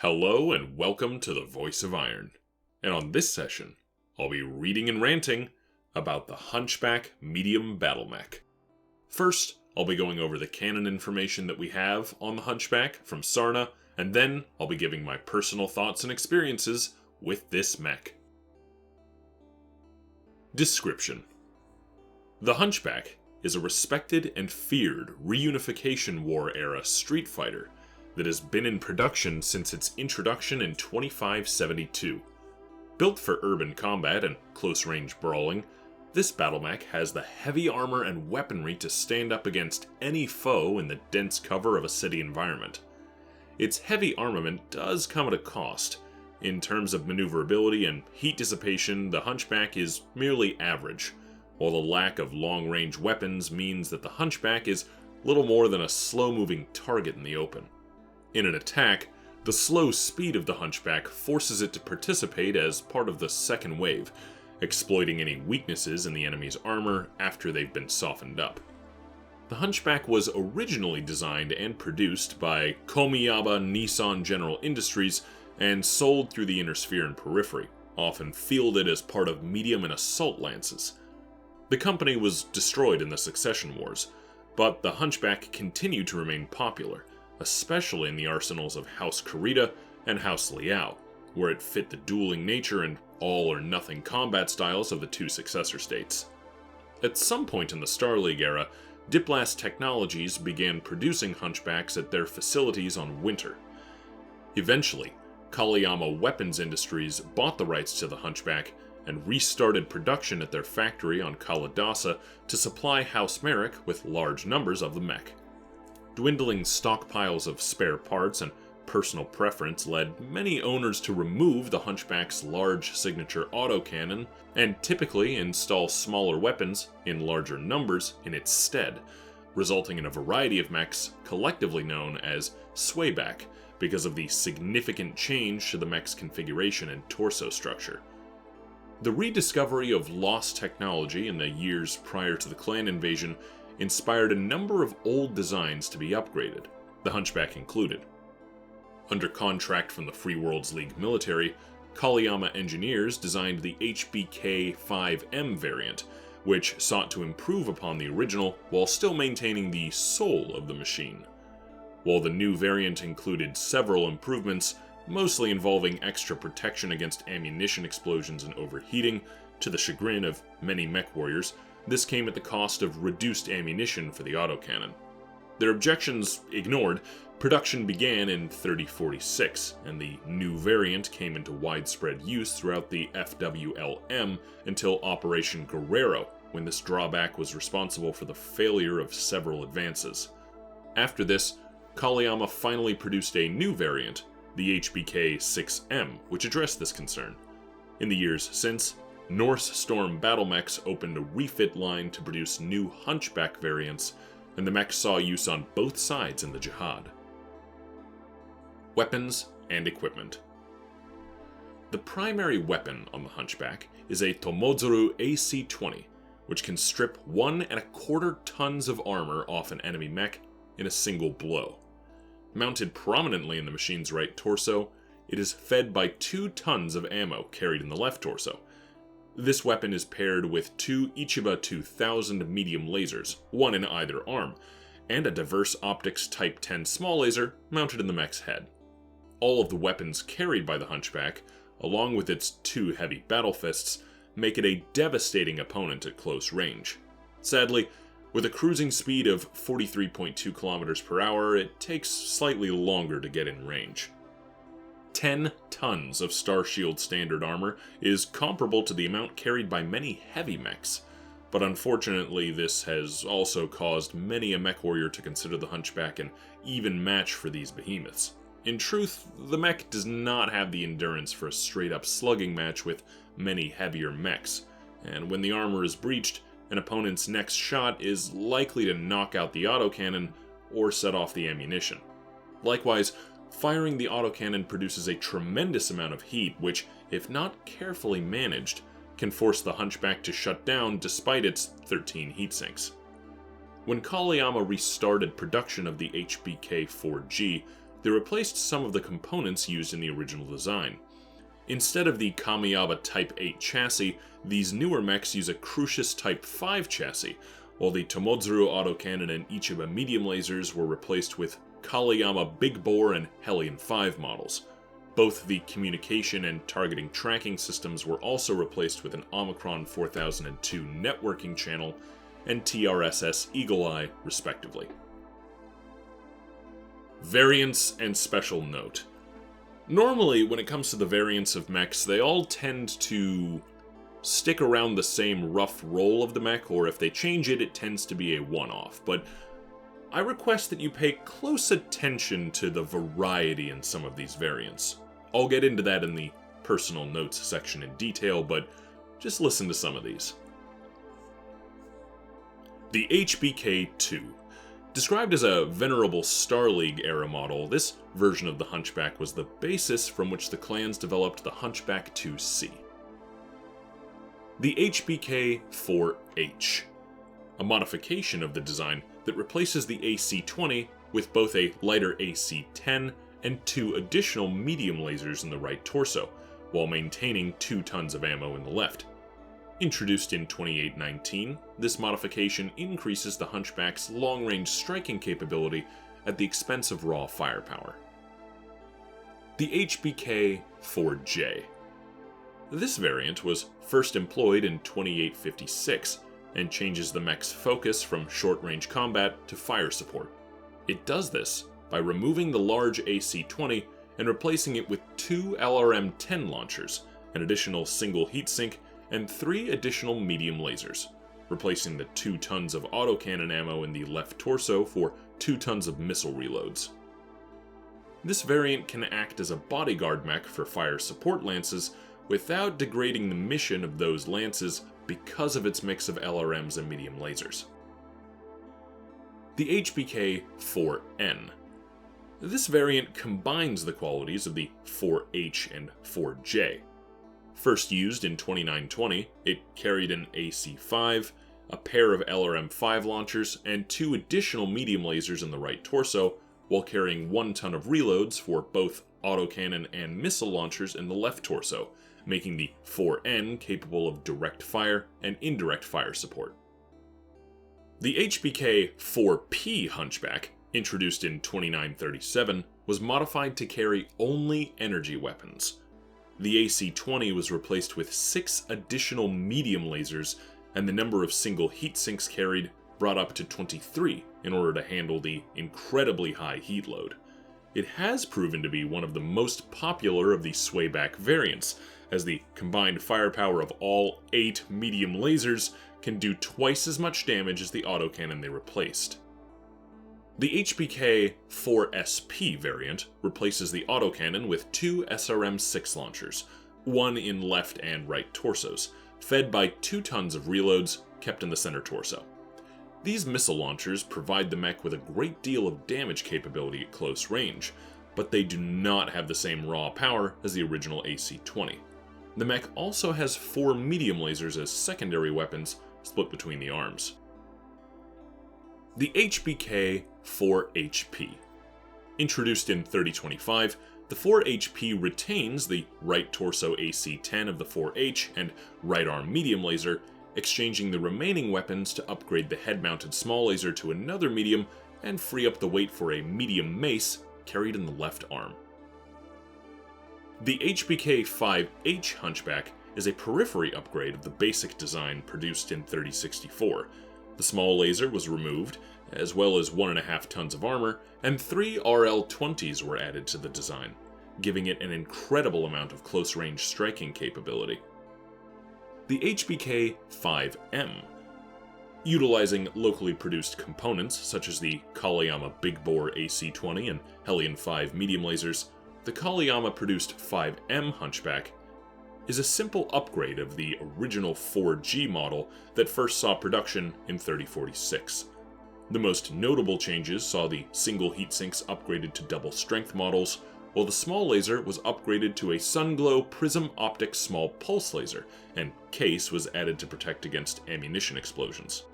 Hello and welcome to the Voice of Iron. And on this session, I'll be reading and ranting about the Hunchback medium Battlemech. First, I'll be going over the canon information that we have on the Hunchback from SARNA, and then I'll be giving my personal thoughts and experiences with this mech. Description: The Hunchback is a respected and feared reunification war era street fighter that has been in production since its introduction in 2572. Built for urban combat and close-range brawling, this Battlemech has the heavy armor and weaponry to stand up against any foe in the dense cover of a city environment. Its heavy armament does come at a cost. In terms of maneuverability and heat dissipation, the Hunchback is merely average, while the lack of long-range weapons means that the Hunchback is little more than a slow-moving target in the open. In an attack, the slow speed of the Hunchback forces it to participate as part of the second wave, exploiting any weaknesses in the enemy's armor after they've been softened up. The Hunchback was originally designed and produced by Komiyaba Nissan General Industries and sold through the Inner Sphere and Periphery, often fielded as part of medium and assault lances. The company was destroyed in the Succession Wars, but the Hunchback continued to remain popular, especially in the arsenals of House Kurita and House Liao, where it fit the dueling nature and all-or-nothing combat styles of the two successor states. At some point in the Star League era, Diplast Technologies began producing Hunchbacks at their facilities on Winter. Eventually, Kawayama Weapons Industries bought the rights to the Hunchback and restarted production at their factory on Kalidasa to supply House Merrick with large numbers of the mech. Dwindling stockpiles of spare parts and personal preference led many owners to remove the Hunchback's large signature autocannon and typically install smaller weapons in larger numbers in its stead, resulting in a variety of mechs collectively known as swayback because of the significant change to the mech's configuration and torso structure. The rediscovery of lost technology in the years prior to the clan invasion inspired a number of old designs to be upgraded, the Hunchback included. Under contract from the Free Worlds League military, Kawayama engineers designed the HBK-5M variant, which sought to improve upon the original while still maintaining the soul of the machine. While the new variant included several improvements, mostly involving extra protection against ammunition explosions and overheating, to the chagrin of many mech warriors, this came at the cost of reduced ammunition for the autocannon. Their objections ignored, production began in 3046, and the new variant came into widespread use throughout the FWLM until Operation Guerrero, when this drawback was responsible for the failure of several advances. After this, Kawayama finally produced a new variant, the HBK-6M, which addressed this concern. In the years since, Norse Storm Battlemechs opened a refit line to produce new Hunchback variants, and the mech saw use on both sides in the Jihad. Weapons and equipment. The primary weapon on the Hunchback is a Tomozuru AC-20, which can strip 1.25 tons of armor off an enemy mech in a single blow. Mounted prominently in the machine's right torso, it is fed by 2 tons of ammo carried in the left torso. This weapon is paired with 2 Ichiba 2000 medium lasers, one in either arm, and a diverse optics Type 10 small laser mounted in the mech's head. All of the weapons carried by the Hunchback, along with its 2 heavy battle fists, make it a devastating opponent at close range. Sadly, with a cruising speed of 43.2 km per hour, it takes slightly longer to get in range. 10 tons of Starshield standard armor is comparable to the amount carried by many heavy mechs, but unfortunately this has also caused many a mech warrior to consider the Hunchback an even match for these behemoths. In truth, the mech does not have the endurance for a straight-up slugging match with many heavier mechs, and when the armor is breached, an opponent's next shot is likely to knock out the autocannon or set off the ammunition. Likewise, firing the autocannon produces a tremendous amount of heat which, if not carefully managed, can force the Hunchback to shut down despite its 13 heat sinks. When Kawayama restarted production of the HBK-4G, they replaced some of the components used in the original design. Instead of the Kamiyawa Type 8 chassis, these newer mechs use a Crucius Type 5 chassis, while the Tomodzuru autocannon and Ichiba medium lasers were replaced with Kawayama Big Bore and Hellion 5 models. Both the communication and targeting tracking systems were also replaced with an Omicron 4002 networking channel and TRSS Eagle Eye, respectively. Variants and special note. Normally, when it comes to the variants of mechs, they all tend to stick around the same rough roll of the mech, or if they change it, it tends to be a one-off, but I request that you pay close attention to the variety in some of these variants. I'll get into that in the personal notes section in detail, but just listen to some of these. The HBK-2. Described as a venerable Star League-era model, this version of the Hunchback was the basis from which the clans developed the Hunchback 2C. The HBK-4H. A modification of the design that replaces the AC-20 with both a lighter AC-10 and 2 additional medium lasers in the right torso, while maintaining 2 tons of ammo in the left. Introduced in 2819, this modification increases the Hunchback's long-range striking capability at the expense of raw firepower. The HBK-4J. This variant was first employed in 2856, and changes the mech's focus from short-range combat to fire support. It does this by removing the large AC-20 and replacing it with 2 LRM-10 launchers, an additional single heatsink, and 3 additional medium lasers, replacing the 2 tons of autocannon ammo in the left torso for 2 tons of missile reloads. This variant can act as a bodyguard mech for fire support lances without degrading the mission of those lances because of its mix of LRMs and medium lasers. The HBK-4N. This variant combines the qualities of the 4H and 4J. First used in 2920, it carried an AC-5, a pair of LRM-5 launchers, and 2 additional medium lasers in the right torso, while carrying 1 ton of reloads for both autocannon and missile launchers in the left torso, making the 4N capable of direct fire and indirect fire support. The HBK-4P Hunchback, introduced in 2937, was modified to carry only energy weapons. The AC-20 was replaced with 6 additional medium lasers, and the number of single heatsinks carried brought up to 23 in order to handle the incredibly high heat load. It has proven to be one of the most popular of the swayback variants, as the combined firepower of all 8 medium lasers can do twice as much damage as the autocannon they replaced. The HBK-4SP variant replaces the autocannon with 2 SRM-6 launchers, one in left and right torsos, fed by 2 tons of reloads kept in the center torso. These missile launchers provide the mech with a great deal of damage capability at close range, but they do not have the same raw power as the original AC-20. The mech also has 4 medium lasers as secondary weapons split between the arms. The HBK-4HP. Introduced in 3025, the 4HP retains the right torso AC-10 of the 4H and right arm medium laser, exchanging the remaining weapons to upgrade the head-mounted small laser to another medium and free up the weight for a medium mace carried in the left arm. The HBK-5H Hunchback is a periphery upgrade of the basic design produced in 3064. The small laser was removed, as well as 1.5 tons of armor, and 3 RL-20s were added to the design, giving it an incredible amount of close-range striking capability. The HBK-5M. Utilizing locally produced components such as the Kawayama Big Bore AC-20 and Hellion 5 medium lasers, the Kawayama-produced 5M Hunchback is a simple upgrade of the original 4G model that first saw production in 3046. The most notable changes saw the single heatsinks upgraded to double strength models, while the small laser was upgraded to a Sunglow Prism Optic small pulse laser, and case was added to protect against ammunition explosions.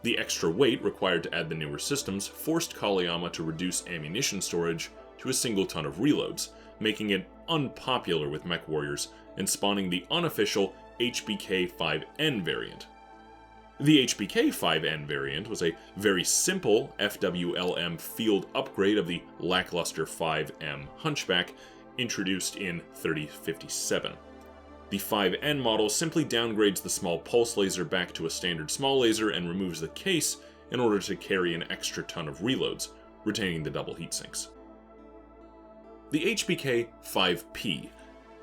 The extra weight required to add the newer systems forced Kawayama to reduce ammunition storage to a single ton of reloads, making it unpopular with mech warriors and spawning the unofficial HBK-5N variant. The HBK-5N variant was a very simple FWLM field upgrade of the lackluster 5M Hunchback, introduced in 3057. The 5N model simply downgrades the small pulse laser back to a standard small laser and removes the case in order to carry an extra ton of reloads, retaining the double heatsinks. The HBK-5P,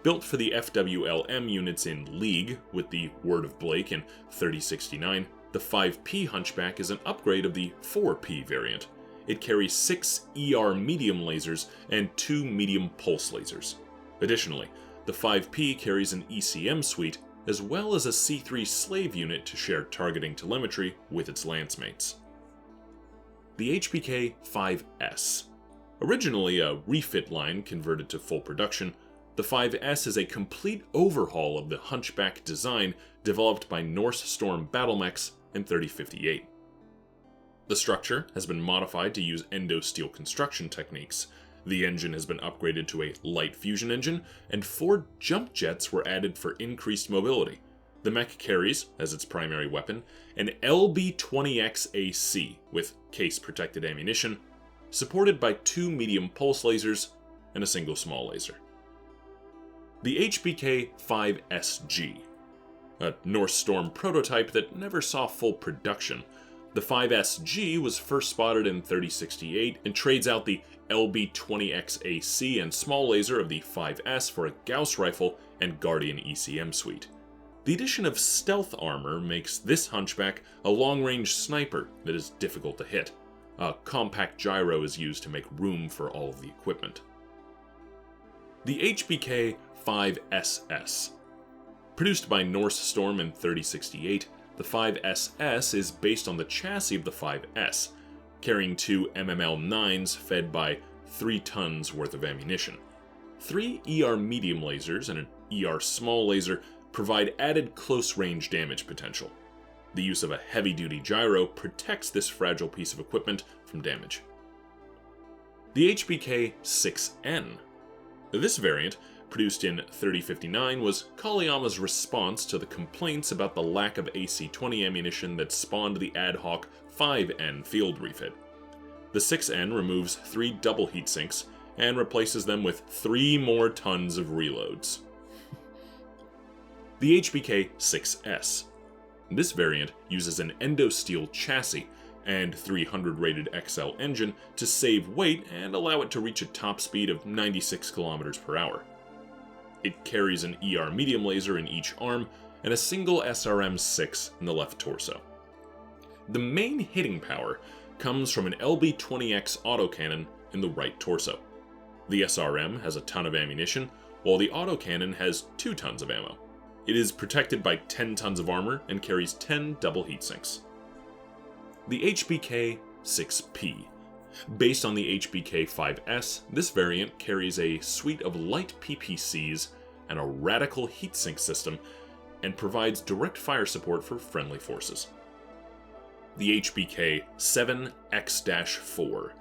built for the FWLM units in League with the Word of Blake in 3069, the 5P Hunchback is an upgrade of the 4P variant. It carries 6 ER medium lasers and 2 medium pulse lasers. Additionally, the 5P carries an ECM suite as well as a C3 slave unit to share targeting telemetry with its lancemates. The HBK-5S. Originally a refit line converted to full production, the 5S is a complete overhaul of the Hunchback design developed by Norse Storm Battlemechs in 3058. The structure has been modified to use endosteel construction techniques. The engine has been upgraded to a light fusion engine, and 4 jump jets were added for increased mobility. The mech carries, as its primary weapon, an LB-20X AC with case-protected ammunition, supported by 2 medium pulse lasers and a single small laser. The HBK-5SG, a Norse Storm prototype that never saw full production. The 5SG was first spotted in 3068 and trades out the LB-20X AC and small laser of the 5S for a Gauss rifle and Guardian ECM suite. The addition of stealth armor makes this Hunchback a long-range sniper that is difficult to hit. A compact gyro is used to make room for all of the equipment. The HBK-5SS. Produced by Norse Storm in 3068, the 5SS is based on the chassis of the 5S, carrying 2 MML-9s fed by 3 tons worth of ammunition. 3 ER medium lasers and an ER small laser provide added close-range damage potential. The use of a heavy-duty gyro protects this fragile piece of equipment from damage. The HBK-6N. This variant, produced in 3059, was Kaliyama's response to the complaints about the lack of AC-20 ammunition that spawned the ad hoc 5N field refit. The 6N removes 3 double heatsinks and replaces them with 3 more tons of reloads. The HBK-6S. This variant uses an endosteel chassis and 300 rated XL engine to save weight and allow it to reach a top speed of 96 km per hour. It carries an ER medium laser in each arm and a single SRM-6 in the left torso. The main hitting power comes from an LB-20X autocannon in the right torso. The SRM has a ton of ammunition, while the autocannon has 2 tons of ammo. It is protected by 10 tons of armor and carries 10 double heatsinks. The HBK-6P. Based on the HBK-5S, this variant carries a suite of light PPCs and a radical heatsink system and provides direct fire support for friendly forces. The HBK-7X-4.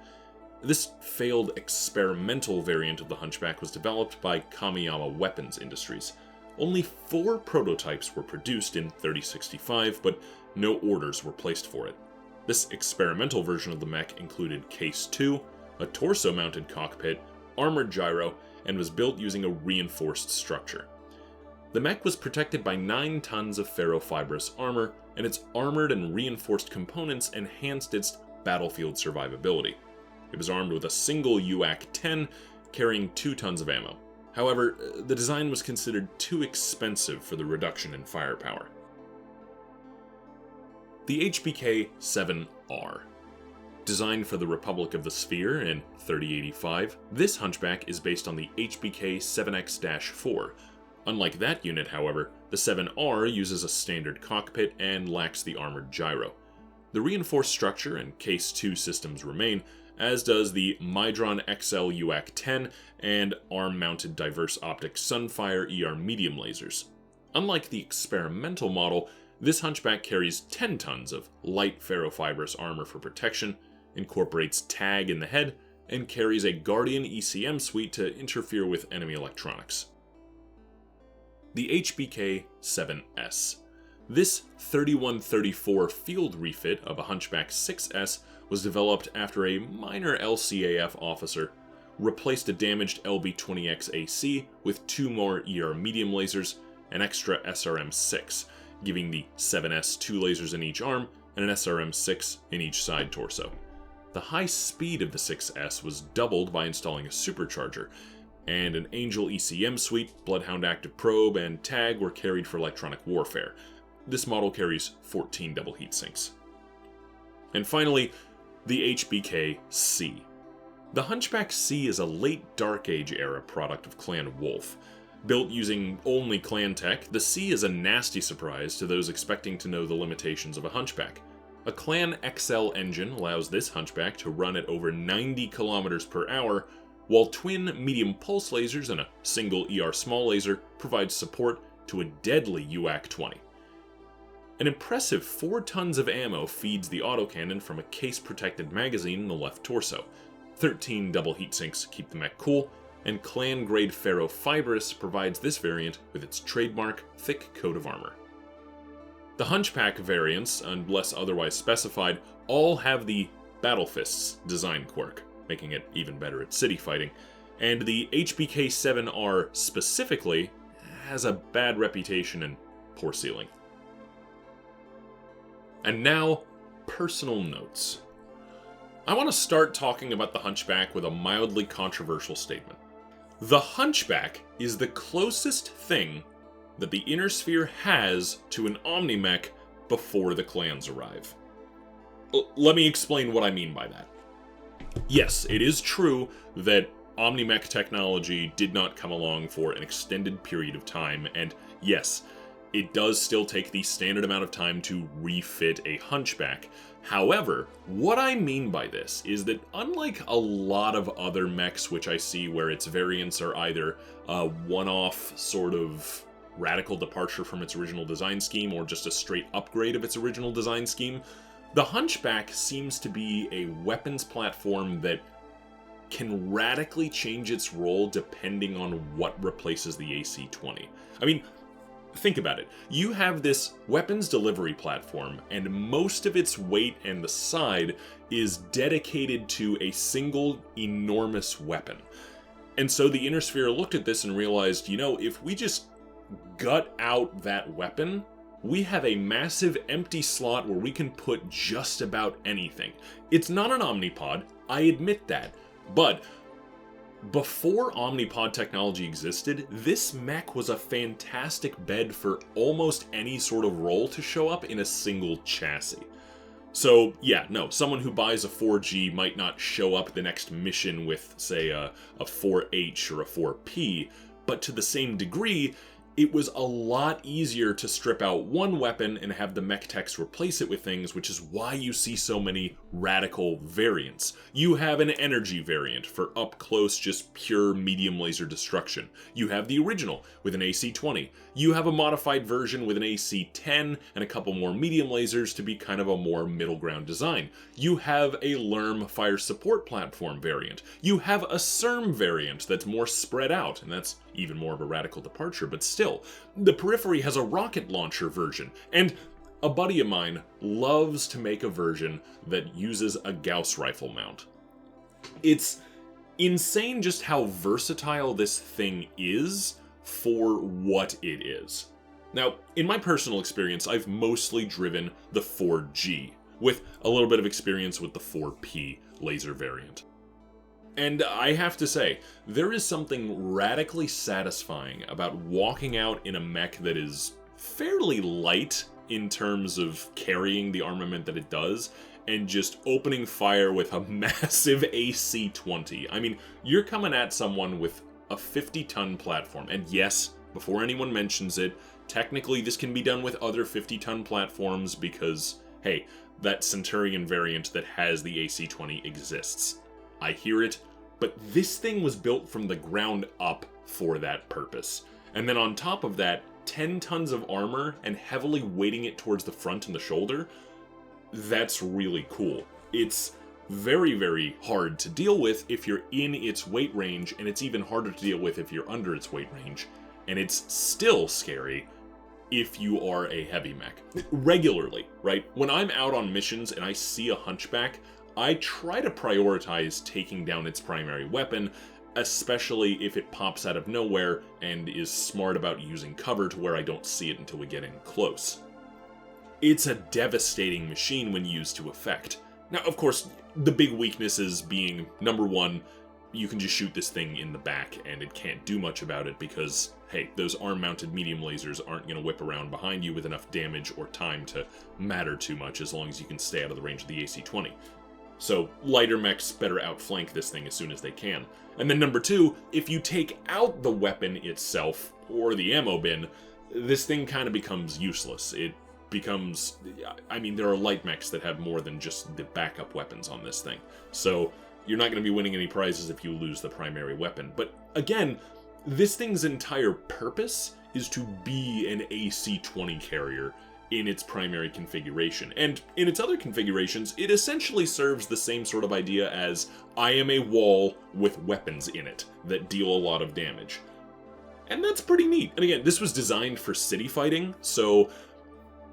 This failed experimental variant of the Hunchback was developed by Kamiyama Weapons Industries. Only 4 prototypes were produced in 3065, but no orders were placed for it. This experimental version of the mech included Case 2, a torso-mounted cockpit, armored gyro, and was built using a reinforced structure. The mech was protected by 9 tons of ferrofibrous armor, and its armored and reinforced components enhanced its battlefield survivability. It was armed with a single UAC-10, carrying 2 tons of ammo. However, the design was considered too expensive for the reduction in firepower. The HBK-7R. Designed for the Republic of the Sphere in 3085, this Hunchback is based on the HBK-7X-4. Unlike that unit, however, the 7R uses a standard cockpit and lacks the armored gyro. The reinforced structure and Case 2 systems remain, as does the Mydron XL UAC-10 and arm-mounted diverse optic Sunfire ER medium lasers. Unlike the experimental model, this Hunchback carries 10 tons of light ferrofibrous armor for protection, incorporates TAG in the head, and carries a Guardian ECM suite to interfere with enemy electronics. The HBK-4G. This 3134 field refit of a Hunchback 6S was developed after a minor LCAF officer replaced a damaged LB-20X AC with 2 more ER medium lasers, an extra SRM-6, giving the 7S 2 lasers in each arm and an SRM-6 in each side torso. The high speed of the 6S was doubled by installing a supercharger, and an Angel ECM suite, Bloodhound active probe, and tag were carried for electronic warfare. This model carries 14 double heatsinks. And finally, the HBK-C. The Hunchback C is a late Dark Age era product of Clan Wolf. Built using only clan tech, the C is a nasty surprise to those expecting to know the limitations of a Hunchback. A Clan XL engine allows this Hunchback to run at over 90 kilometers per hour, while twin medium pulse lasers and a single ER small laser provide support to a deadly UAC-20. An impressive 4 tons of ammo feeds the autocannon from a case-protected magazine in the left torso. 13 double heatsinks keep the mech cool, and clan-grade ferrofibrous provides this variant with its trademark thick coat of armor. The Hunchback variants, unless otherwise specified, all have the Battle Fists design quirk, making it even better at city fighting, and the HBK-7R specifically has a bad reputation and poor ceiling. And now, personal notes. I want to start talking about the Hunchback with a mildly controversial statement. The Hunchback is the closest thing that the Inner Sphere has to an Omni-Mech before the clans arrive. Let me explain what I mean by that. Yes, it is true that Omni-Mech technology did not come along for an extended period of time, and yes, it does still take the standard amount of time to refit a Hunchback. However, what I mean by this is that unlike a lot of other mechs which I see where its variants are either a one-off sort of radical departure from its original design scheme or just a straight upgrade of its original design scheme, the Hunchback seems to be a weapons platform that can radically change its role depending on what replaces the AC-20. I mean, think about it. You have this weapons delivery platform, and most of its weight and the side is dedicated to a single enormous weapon. And so the Inner Sphere looked at this and realized, you know, if we just gut out that weapon, we have a massive empty slot where we can put just about anything. It's not an Omnipod, I admit that, but before Omnipod technology existed, this mech was a fantastic bed for almost any sort of role to show up in a single chassis. So yeah, no, someone who buys a 4G might not show up the next mission with, say, a 4H or a 4P, but to the same degree, it was a lot easier to strip out one weapon and have the mech techs replace it with things, which is why you see so many radical variants. You have an energy variant for up-close, just pure medium laser destruction. You have the original with an AC-20. You have a modified version with an AC-10 and a couple more medium lasers to be kind of a more middle ground design. You have a LERM fire support platform variant. You have a SERM variant that's more spread out, and that's even more of a radical departure, but still. The Periphery has a rocket launcher version, and a buddy of mine loves to make a version that uses a Gauss rifle mount. It's insane just how versatile this thing is for what it is. Now, in my personal experience, I've mostly driven the 4G, with a little bit of experience with the 4P laser variant. And I have to say, there is something radically satisfying about walking out in a mech that is fairly light in terms of carrying the armament that it does, and just opening fire with a massive AC-20. I mean, you're coming at someone with a 50-ton platform, and yes, before anyone mentions it, technically this can be done with other 50-ton platforms because, hey, that Centurion variant that has the AC-20 exists. I hear it, but this thing was built from the ground up for that purpose. And then on top of that, 10 tons of armor and heavily weighting it towards the front and the shoulder, that's really cool. It's very, very hard to deal with if you're in its weight range, and it's even harder to deal with if you're under its weight range. And it's still scary if you are a heavy mech. Regularly, right? When I'm out on missions and I see a Hunchback, I try to prioritize taking down its primary weapon, especially if it pops out of nowhere and is smart about using cover to where I don't see it until we get in close. It's a devastating machine when used to effect. Now, of course, the big weaknesses being, number one, you can just shoot this thing in the back and it can't do much about it because, hey, those arm-mounted medium lasers aren't going to whip around behind you with enough damage or time to matter too much as long as you can stay out of the range of the AC-20. So lighter mechs better outflank this thing as soon as they can. And then number two, if you take out the weapon itself, or the ammo bin, this thing kind of becomes useless. It becomes, I mean, there are light mechs that have more than just the backup weapons on this thing. So you're not going to be winning any prizes if you lose the primary weapon. But again, this thing's entire purpose is to be an AC-20 carrier in its primary configuration. And in its other configurations, it essentially serves the same sort of idea as, I am a wall with weapons in it that deal a lot of damage. And that's pretty neat. And again, this was designed for city fighting, so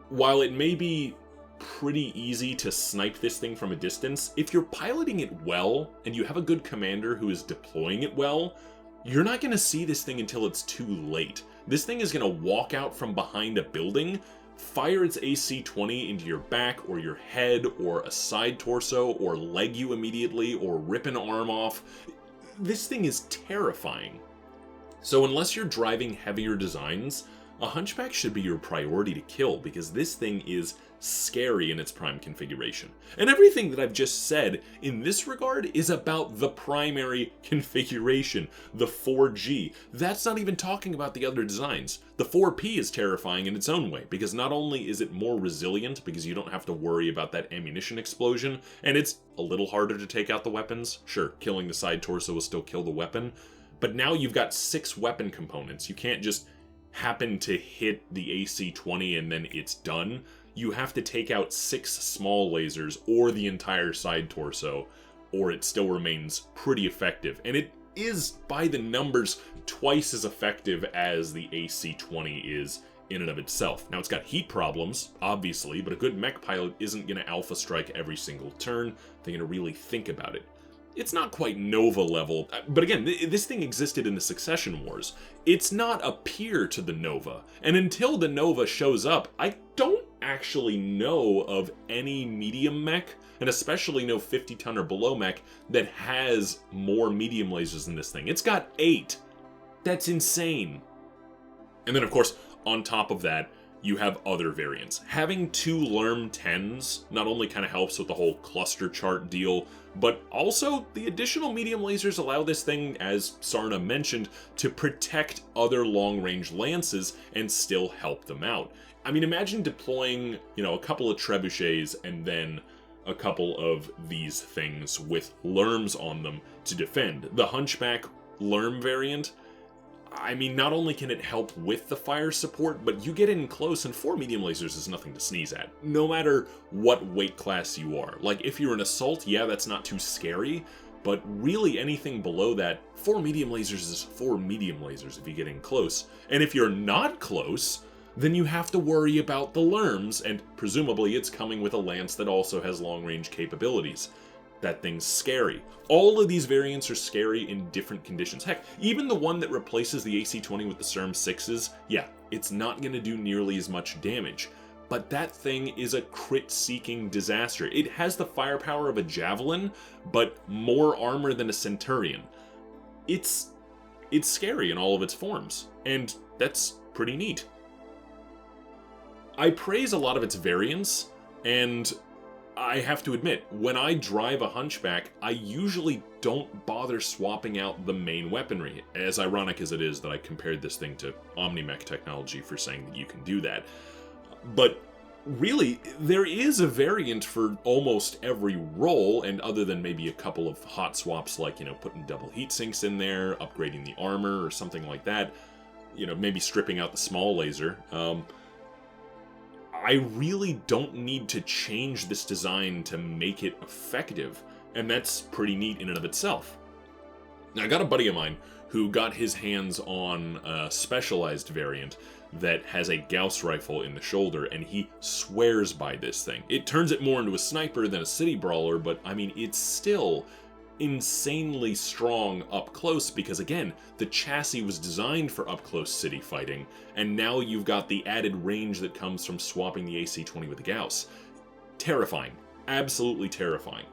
while it may be pretty easy to snipe this thing from a distance, if you're piloting it well, and you have a good commander who is deploying it well, you're not going to see this thing until it's too late. This thing is going to walk out from behind a building, fire its AC-20 into your back or your head or a side torso or leg you immediately or rip an arm off. This thing is terrifying. So unless you're driving heavier designs, a Hunchback should be your priority to kill because this thing is scary in its prime configuration. And everything that I've just said in this regard is about the primary configuration, the 4G. That's not even talking about the other designs. The 4P is terrifying in its own way because not only is it more resilient because you don't have to worry about that ammunition explosion, and it's a little harder to take out the weapons. Sure, killing the side torso will still kill the weapon, but now you've got 6 weapon components. You can't just happen to hit the AC-20 and then it's done. You have to take out 6 small lasers or the entire side torso, or it still remains pretty effective. And it is, by the numbers, twice as effective as the AC-20 is in and of itself. Now, it's got heat problems, obviously, but a good mech pilot isn't going to alpha strike every single turn. They're going to really think about it. It's not quite Nova level, but again, this thing existed in the Succession Wars. It's not a peer to the Nova, and until the Nova shows up, I don't actually know of any medium mech, and especially no 50-ton or below mech, that has more medium lasers than this thing. It's got 8. That's insane. And then, of course, on top of that, you have other variants. Having 2 LERM 10s not only kind of helps with the whole cluster chart deal, but also the additional medium lasers allow this thing, as SARNA mentioned, to protect other long-range lances and still help them out. I mean, imagine deploying, a couple of trebuchets and then a couple of these things with LERMs on them to defend. The Hunchback LERM variant, I mean, not only can it help with the fire support, but you get in close and 4 medium lasers is nothing to sneeze at, no matter what weight class you are. Like, if you're an assault, yeah, that's not too scary, but really anything below that, 4 medium lasers is 4 medium lasers if you get in close. And if you're not close, then you have to worry about the LERMs, and presumably it's coming with a lance that also has long-range capabilities. That thing's scary. All of these variants are scary in different conditions. Heck, even the one that replaces the AC-20 with the SERM 6s, yeah, it's not going to do nearly as much damage. But that thing is a crit-seeking disaster. It has the firepower of a Javelin, but more armor than a Centurion. It's scary in all of its forms, and that's pretty neat. I praise a lot of its variants, and I have to admit, when I drive a Hunchback, I usually don't bother swapping out the main weaponry, as ironic as it is that I compared this thing to Omni-Mech technology for saying that you can do that. But really, there is a variant for almost every role, and other than maybe a couple of hot swaps like, putting double heat sinks in there, upgrading the armor, or something like that, maybe stripping out the small laser, I really don't need to change this design to make it effective. and that's pretty neat in and of itself. Now, I got a buddy of mine who got his hands on a specialized variant that has a Gauss rifle in the shoulder, and he swears by this thing. It turns it more into a sniper than a city brawler, but I mean, it's still insanely strong up close because, again, the chassis was designed for up close city fighting, and now you've got the added range that comes from swapping the AC-20 with the Gauss. Terrifying. Absolutely terrifying.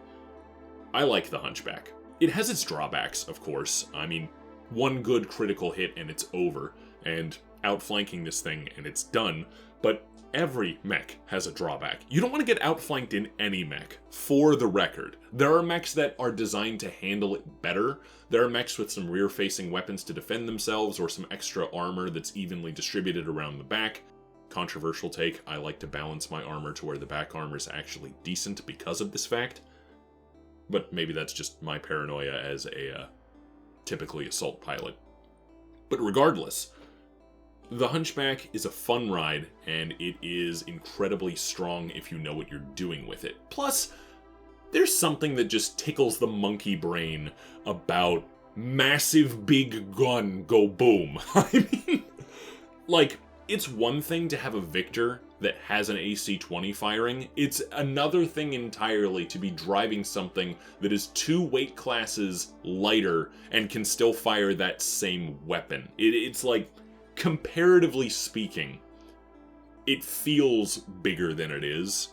I like the Hunchback. It has its drawbacks, of course. I mean, one good critical hit and it's over, and outflanking this thing and it's done, but every mech has a drawback. You don't want to get outflanked in any mech, for the record. There are mechs that are designed to handle it better. There are mechs with some rear-facing weapons to defend themselves, or some extra armor that's evenly distributed around the back. Controversial take, I like to balance my armor to where the back armor is actually decent because of this fact. But maybe that's just my paranoia as a typically assault pilot. But regardless, the Hunchback is a fun ride, and it is incredibly strong if you know what you're doing with it. Plus, there's something that just tickles the monkey brain about massive big gun go boom. I mean, like, it's one thing to have a Victor that has an AC-20 firing. It's another thing entirely to be driving something that is 2 weight classes lighter and can still fire that same weapon. It's like, comparatively speaking, it feels bigger than it is,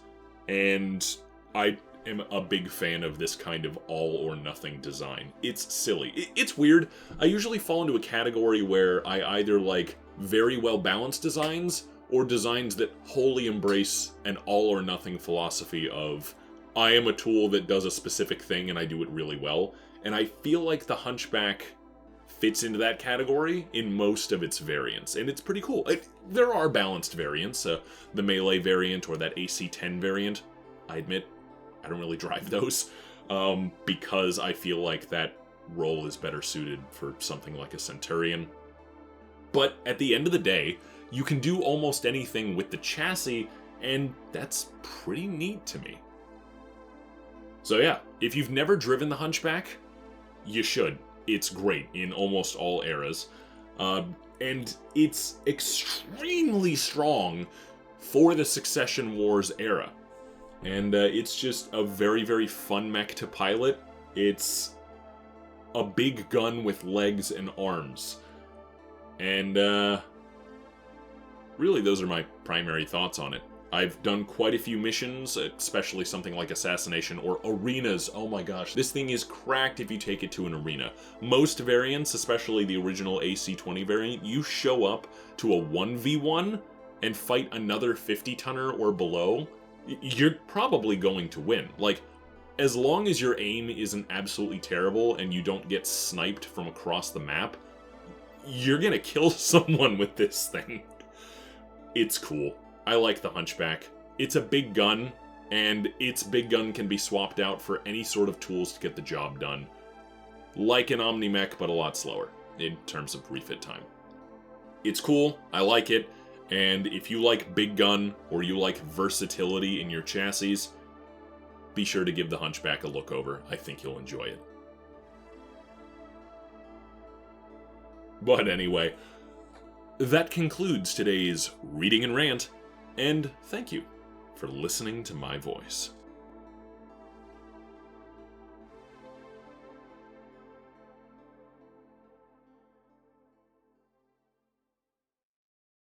and I am a big fan of this kind of all-or-nothing design. It's silly. It's weird. I usually fall into a category where I either like very well-balanced designs, or designs that wholly embrace an all-or-nothing philosophy of, I am a tool that does a specific thing and I do it really well. And I feel like the Hunchback fits into that category in most of its variants, and it's pretty cool. There are balanced variants, the melee variant or that AC-10 variant. I admit, I don't really drive those, because I feel like that role is better suited for something like a Centurion. But at the end of the day, you can do almost anything with the chassis, and that's pretty neat to me. So yeah, if you've never driven the Hunchback, you should. It's great in almost all eras, and it's extremely strong for the Succession Wars era. And it's just a very, very fun mech to pilot. It's a big gun with legs and arms. And really, those are my primary thoughts on it. I've done quite a few missions, especially something like Assassination or arenas. Oh my gosh, this thing is cracked if you take it to an arena. Most variants, especially the original AC-20 variant, you show up to a 1v1 and fight another 50-tonner or below, you're probably going to win. Like, as long as your aim isn't absolutely terrible and you don't get sniped from across the map, you're gonna kill someone with this thing. It's cool. I like the Hunchback. It's a big gun, and its big gun can be swapped out for any sort of tools to get the job done. Like an Omni-Mech, but a lot slower, in terms of refit time. It's cool, I like it, and if you like big gun, or you like versatility in your chassis, be sure to give the Hunchback a look over. I think you'll enjoy it. But anyway, that concludes today's Reading and Rant, and thank you for listening to my voice.